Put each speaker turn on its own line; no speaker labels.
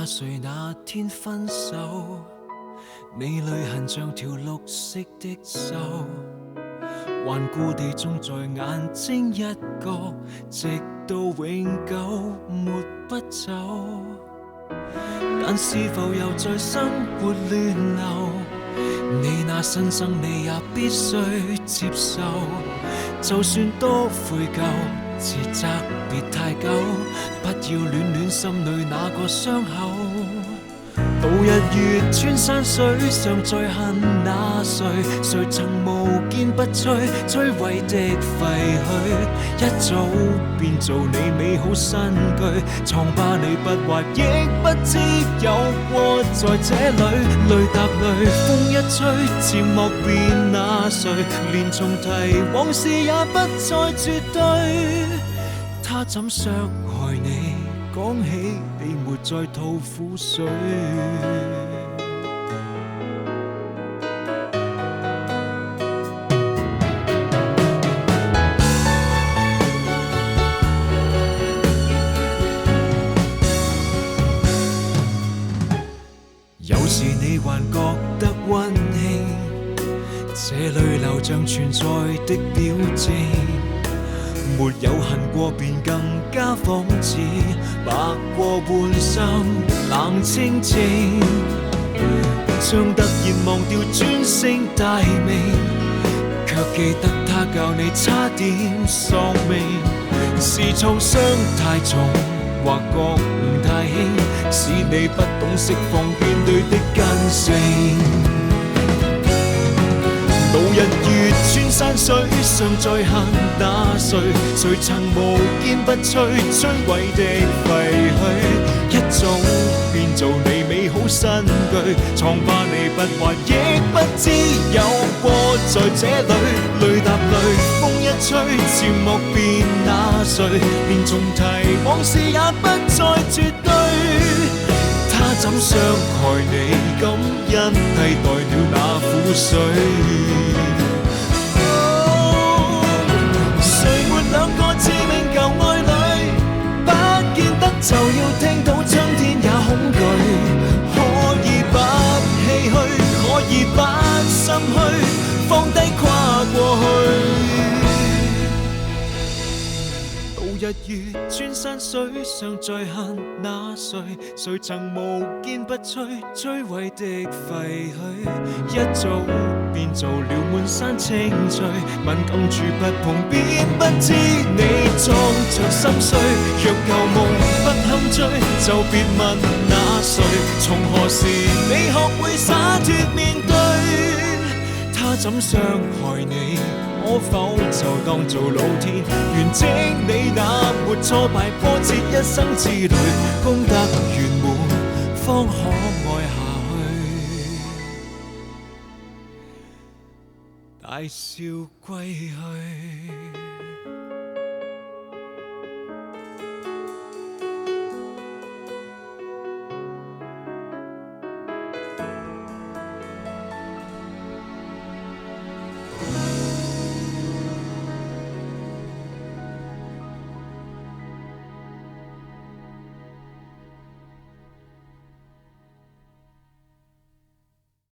那誰那天分手，你淚痕像條綠色的銹，頑固地種在眼睛一角，直到永久沒不走。但是否又在生活亂流？你那新生你也必須接受，就算多悔疚，自責別太久，不要戀戀心裏那個傷口。到日月穿山水，尚在恨那誰？誰曾無堅不摧，摧毀的廢墟，一早變做你美好新居。瘡疤你不畫，亦不知有過在這裏。淚答淚，風一吹，漸莫變那誰？連重提往事也不再絕對。他怎傷害你？講起你沒再吐苦水。有時你還覺得溫馨，這淚流像存在的表徵，沒有恨過便更加仿似，白過半生冷清清，將突然忘掉專稱大名，卻記得他教你差點喪命。是創傷太重，或覺悟太輕，使你不懂釋放怨淚的根性。到日月穿山水，尚在恨那誰？誰曾無堅不摧，摧毀的廢墟，一早變做你美好新居。瘡疤你不畫，亦不知有過在這裏。淚答淚，風一吹，漸莫變那誰？連重提往事也不再絕對。他怎傷害你？感恩替代了那苦水。誰沒兩個致命舊愛侶？不見得就要聽到春天也恐懼。可以不唏噓，可以不心虛，放低跨過去。日月穿山水，尚在恨那誰？誰曾無堅不摧，摧毀的廢墟，一早變做了滿山青翠。敏感處不碰，便不知你裝着心碎。若舊夢不堪追，就別問那誰？從何時你學會灑脫面對？他怎傷害你？可否就當做老天完整你那沒挫敗波折一生之旅，功德圓滿方可愛下去，大笑歸去。